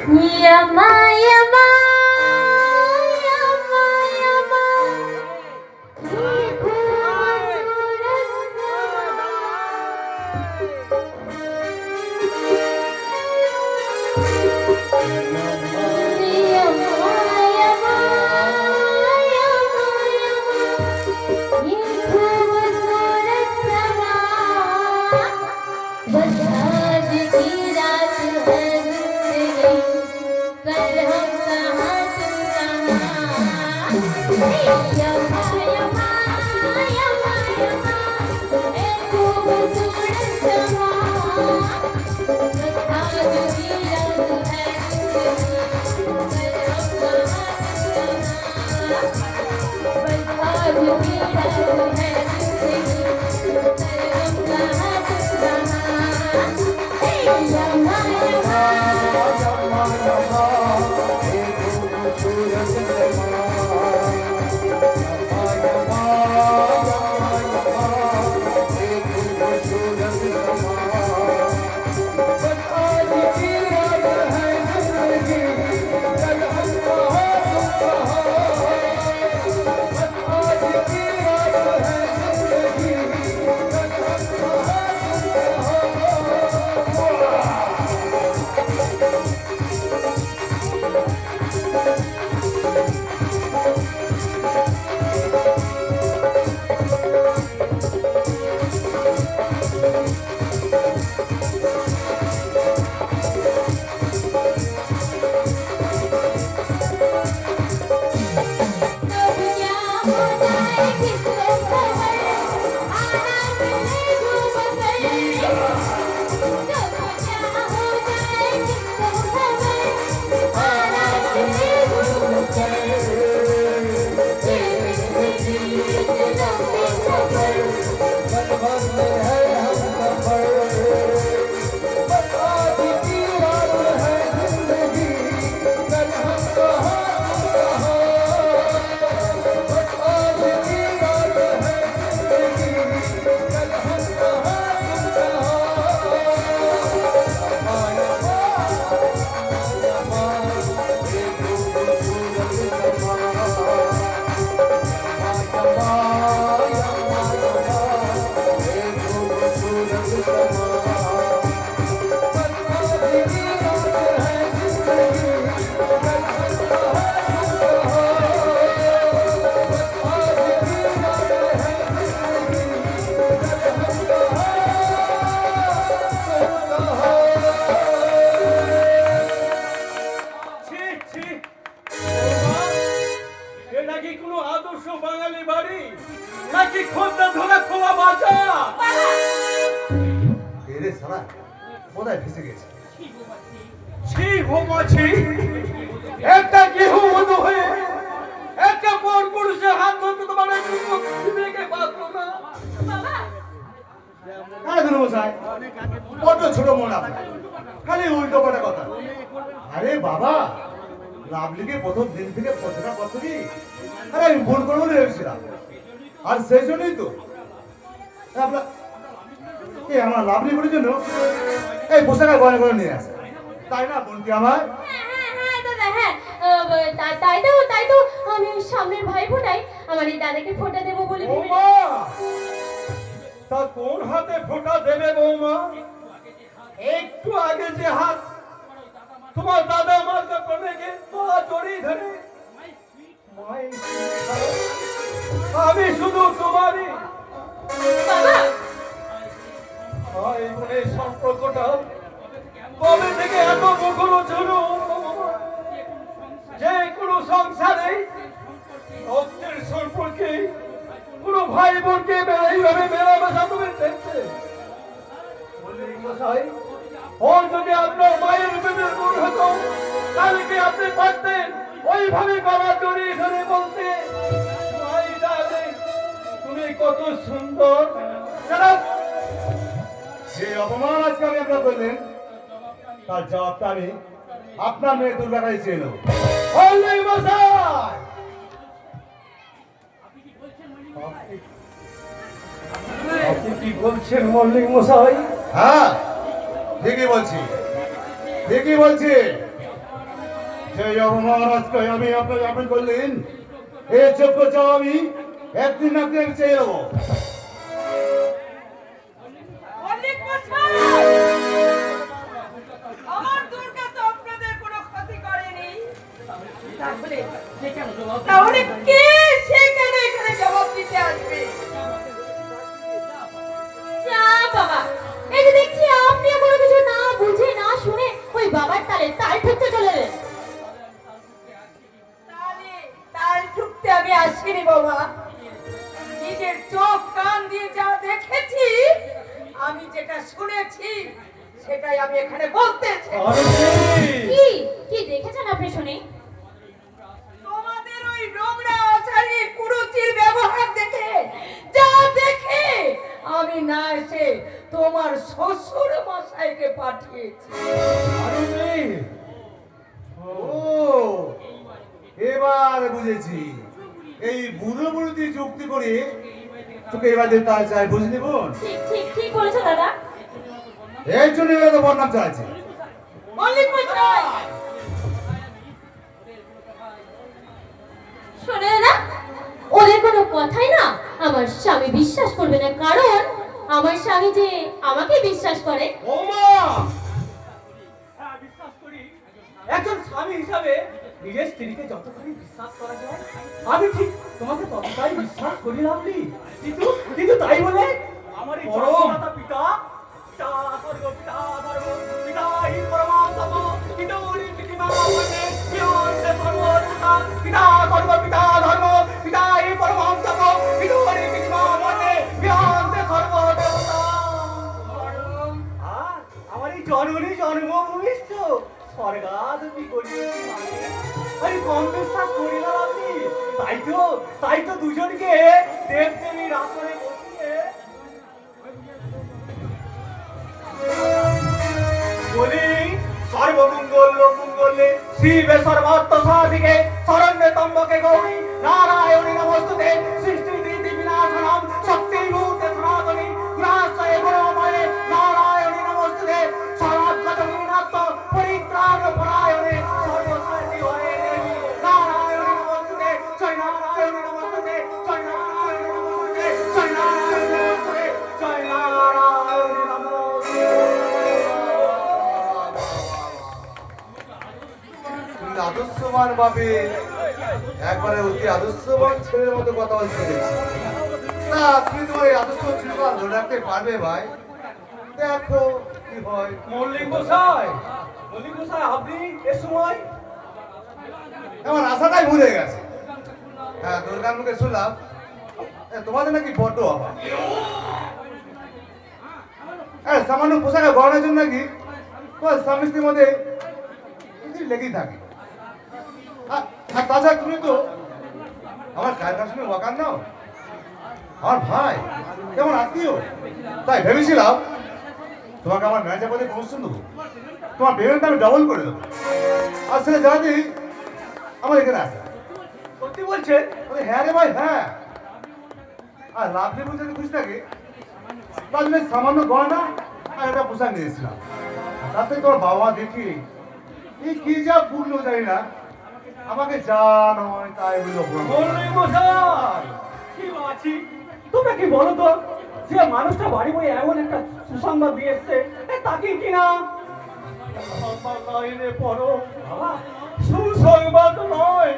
Yama, yama, yama, yama. ये खूबसूरत यमा, यमा, यमा, यमा। ये खूबसूरत समा बस आज की रात है जिंदगी कल हम कहाँ तुम कहाँ यमा यमा यमा यमा ए खूबसूरत समा बस आज की रात है जिंदगी कल हम कहाँ तुम कहाँ बस आज की रात है जिंदगी कल हम कहाँ तुम कहाँ यमा यमा ছোট মন আপনার খালি উল্টো পাল্টা কথা। আরে বাবা লাভলিকে প্রথম দিন থেকে প্রতিটা পত্রই আরে আমি ভুল করবো না ভেবেছিলাম, আর সেই জন্যই তো আপনার আমার লাভলি বলে জন্য এই পোশাক গয়না করে নিয়ে আসে, তাই না বোনটি আমার? তাই তো আমি সামনের ভাই ফোটাই আমার এই দাদাকে ফোটা দেবো বলে তা কোন হাতে ফোঁটা দেবে বৌমা? একটু আগে যে হাত তোমার দাদা আমার কনেকে তোলা জড়িয়ে ধরে আমি শুধু তোমারই এই সম্পর্কটা কবে থেকে এত মুখরোচন যে কোনো সংসারে রক্তের সম্পর্কে কোনো ভাই বোনকে এইভাবে মেলামেশা করে দেখছে। ওর যদি আপনার মায়ের প্রেমের গুণ হতো তাহলে কি আপনি পারতেন ওইভাবে গলা জড়িয়ে ধরে বলতে তুমি কত সুন্দর? যে অপমান আজকে আমি আপনার করলেন তার জবাবটা আমি আপনার মেয়ে দুর্গাটাই চেয়ে নেব। আপনি কি বলছেন মল্লিক মশাই? হ্যাঁ ঠিকই বলছি, ঠিকই বলছি। সেই অপমান আজকে আপনি করলেন, এই যোগ্য চাও আমি একদিন না একদিন চেয়ে নেবো। মল্লিক মশাই, আমার দুর্গা তো আপনাদের কোনো ক্ষতি করেনি, তাহলে কে সেখানে এখানে জবাব দিতে আসবে? যা বাবা, এই যে দেখছি আপনি কোনো কিছু না বুঝে না শুনে ওই বাবার তালে তাল ঠুকতে চলে এলেন। তাহলে তাল ঠুকতে আমি আসিনি বাবা, নিজের চোখ কান দিয়ে যা দেখেছি, আমি যেটা শুনেছি সেটাই আমি এখানে বলতে চাই। কি কি দেখেছেন আপনি শুনে? তোমাদের ওই নোংরা আচারী কুরুচির ব্যবহার দেখে, যা দেখে আমি না এসে তোমার শ্বশুর মশাইকে পাঠিয়েছি। ও, এবার বুঝেছি। এই বুড়ো বুড়ো দিয়ে যুক্তি করে তোকে এবার যে তার চাই, বুঝলি বোন? ঠিক ঠিক ঠিক বলেছো দাদা। এই জন্য এরা তো বদনাম চাইছে। মল্লিক মশাই, শোনে দাদা, ওদের কোনো কথাই না আমার স্বামী বিশ্বাস করবে না, কারণ আমার স্বামী যে আমাকে বিশ্বাস করে। বৌমা, হ্যাঁ বিশ্বাস করি। একজন স্বামী হিসাবে নিজের স্ত্রীকে যতখানি বিশ্বাস করা যায়, আমি ঠিক তোমাকে ততটাই বিশ্বাস করি লাভলি। কিন্তু কিন্তু তাই বলে আমার এই জগন্নাথ পিতা পিতা স্বর্গ পিতা ধর্ম পিতা হি পরমাত্ম পিতরি পিতিমা বন্দে বিয়ন্তে সর্বদেবতা পিতা স্বর্গ পিতা ধর্ম পিতা হি পরমাত্ম পিতরি পিতিমা বন্দে বিয়ন্তে সর্বদেবতা। আর আমার এই জননী জন্মভূমিষ্ঠ স্বর্গাদপি করিয়েছি মাকে, আমি কম বিশ্বাস করি না আপনি। তাই তো দুজনকে দেবদেবীর আসনে বসিয়ে বলি সর্বমঙ্গল মঙ্গলে শিবে সর্বাত্ম সাধিকে শরণ্যে ত্রম্বকে গৌরী নারায়ণী নমস্তুতে সৃষ্টি নীতি বিনাশনম শক্তি ভূতে সনাতনী গুণাশ্রয়ে গুণময়ে নারায়ণী নমস্তুতে সর্বগত গুণাত্ম পরিত্রাণ পরায়ণে সর্বশক্তি হয়ে দেবী নারায়ণী নমস্তুতে জয় নারায়ণী নমস্তুতে জয় নারায়ণী নমস্তুতে জয় নারায়ণী নমস্তুতে জয় নারায়ণী নমস্তুতে। তুমি আদর্শবান ভাবে একবারে অতি আদর্শবান ছেলের মতো কথা বলতে দেখছি না। তুমি তোমার এই আদর্শ জীবন ধরে রাখতে পারবে ভাই? দেখো কি হয়। মল্লিক মশাই, আপনি এ সময় আমার আশাটাই ভুলে গেছে। হ্যাঁ, দুর্গার মুখে শুনলাম তোমাদের নাকি বড্ড অভাব। হ্যাঁ, সামান্য পোশাকে গড়ানোর জন্য নাকি তোমার স্বামী স্ত্রীর মধ্যে লেগেই থাকে। আর তাছাড়া তুমি তো আমার কার সঙ্গে ওয়াকার নাও, আমার ভাই কেমন আত্মীয়, তাই ভেবেছিলাম তোমাকে আমার ম্যানেজার পদে প্রমোশন দেবো, তোমার পেমেন্টটা আমি ডবল করে দেবো। আর সেটা জানাতে আমার এখানে আসে। সত্যি বলছেন? হ্যাঁ রে ভাই, হ্যাঁ। আর লাভলি বুঝে যদি খুশি থাকে তার জন্য সামান্য গয়না আর একটা পোশাক নিয়েছিলাম। তাতে তোর বাবা দেখি এই কি যা বুঝলো জানি না, আমাকে যা নয় তাই বললো। মল্লিক মশাই, কি আছি তোমরা কি বলো তো, যে মানুষটা বাড়ি বই এমন একটা সুসংবাদ দিয়ে এসছে, তাকে কিনা লাইনে পড়ো বাবা, সুসংবাদ নয়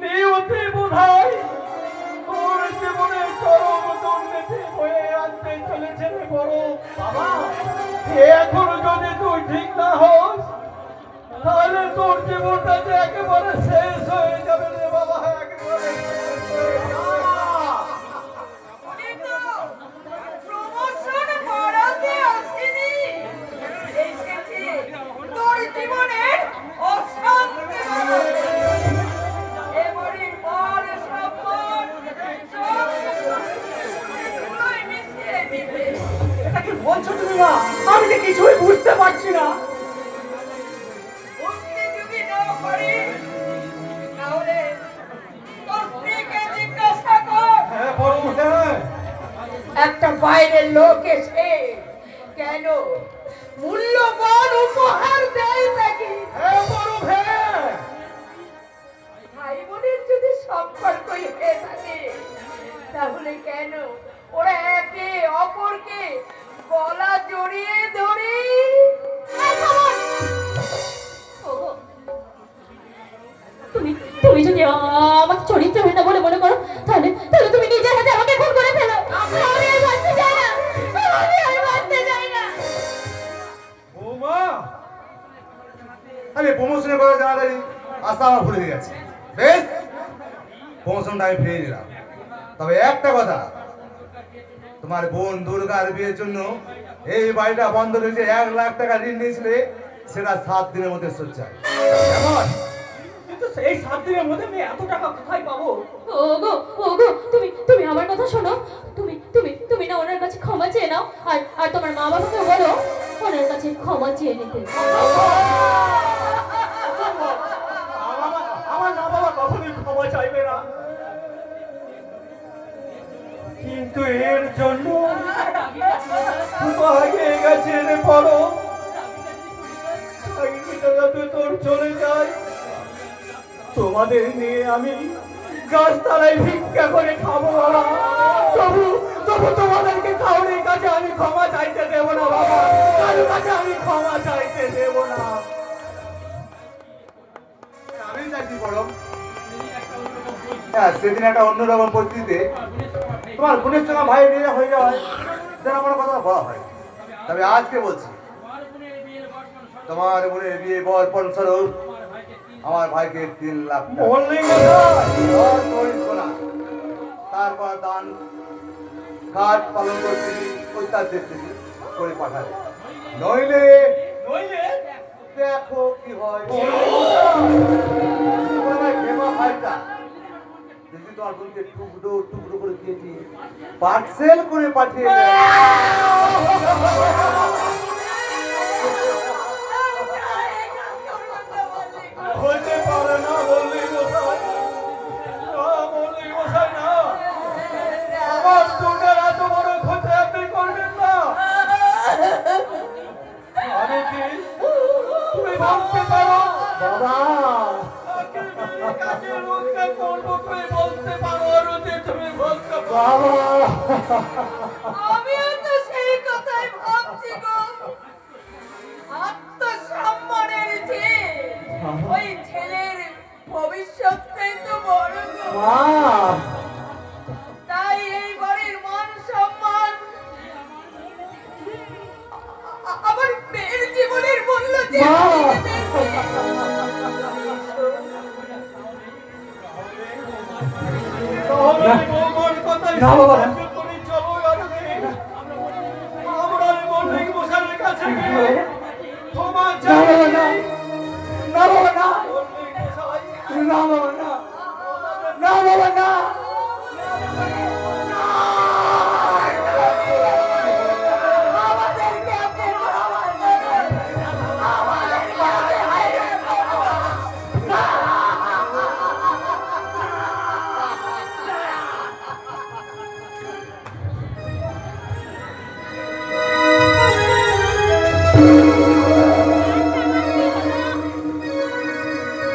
নিয়তি বোধহয় তোর জীবনে চরম দুর্নীতি হয়ে আনতে চলেছে রে বড় বাবা। এখন যদি তুই ঠিক না হোস তাহলে তোর জীবনটা যে একেবারে শেষ হয়ে যাবে রে বাবা, একেবারে শেষ হয়ে যাবে। উনি তো প্রমোশন বাড়াতে আসেনি, এসেছে তোর জীবনের অশান্তি বাড়াতে। এবারে মান সম্মান সব কিছুই মিশিয়ে দিবে। এটা কি বলছো তুমি মা? আমি যে কিছুই বুঝতে পারছি না। বুঝতে যদি না পারি তাহলে তোর স্ত্রীকে জিজ্ঞাসা কর। হ্যাঁ বড় হ্যাঁ, একটা বাইরের লোক এসে কেন মূল্যবান উপহার দেয় নাকি? হ্যাঁ বড় হ্যাঁ, একই হয়ে থাকে, তাহলে কেন ওরা একে অপরকে গলা জড়িয়ে ধরে? ওগো, তুমি তুমি যদি আমার চরিত্রহীন বলে মনে করো, তাহলে তাহলে তুমি নিজের হাতে আমাকে খুন করে ফেলো। আমি আর বাঁচতে চাই না, আমি আর বাঁচতে চাই না। বৌমা, আরে প্রমোশনের কথা জানাজানি আশা আমার ভুলে গেছে। বেশ, প্রমোশনটা আমি ফিরিয়ে দিলাম। তবে একটা কথা, তোমার বোন দুর্গার বিয়ের জন্য এই বাড়িটা বন্ধ রয়েছে, 1,00,000 টাকা ঋণ নিয়েছিলে, সেটা 7 দিনের মধ্যে শোধ চাই। কেমন? কিন্তু এই 7 দিনের মধ্যে আমি এত টাকা কোথায় পাবো? ওগো ওগো, তুমি তুমি আমার কথা শোনো। তুমি তুমি তুমি না ওনার কাছে ক্ষমা চেয়ে নাও, আর আর তোমার মা বাবাকে বলো ওনার কাছে ক্ষমা চেয়ে নিতে। আমার মা বাবা কখনোই ক্ষমা চাইবে না, কিন্তু এর জন্য আগে গেছে রে পড়ো তোর চলে যায়। তোমাদের নিয়ে আমি গাছতলায় ভিক্ষা করে খাবো বাবা, তবু তবু তোমাদেরকে কাউরির কাছে আমি ক্ষমা চাইতে দেবো না বাবা, কারোর কাছে আমি ক্ষমা চাইতে দেবো না। আমি চাইছি বড়, হ্যাঁ সেদিন একটা অন্যরকম পরিস্থিতিতে তোমার বোনের সঙ্গে ভাই বিয়ে হয়ে যাওয়ায় যেন আমার কথা বলা হয়। তবে আজকে বলছি, তোমার বোনের বিয়ে বর্পণ স্বরূপ আমার ভাইকে 3,00,000 টাকা বললি কোথায়? আর করিস না। তারপর দান ঘাট পালন করতেছি, কৈতার দেখতেছি করে পাঠাবে, নইলে নইলে দেখো কি হয়। ঘেমা ভাইটা যদি তোমার বোনকে টুকরো টুকরো করে দিয়েছি, পার্সেল করে পাঠিয়ে দেয়। হতে পারে না বললি কোথায়? না বললি কোথায় না, আমার দুর্গার এত বড় ক্ষতি আপনি করবেন না। আমি কি তুমি বলতে পারো বাবা, কাজে রোজগার করবো, তুমি বলতে পারো রোজে তুমি বলতে পারো। বাবা, আমিও তো সেই কথাই ভাবছি গো। আত্মসম্মানের যে ওই ছেলের ভবিষ্যৎটাই তো বড় গো। মা, তাই এই বাড়ির মান সম্মান আমার মেয়ের জীবনের মূল্য যে মা। তাহলে বৌমার কথাই না বাবা, না। সহ্য করে চলো আর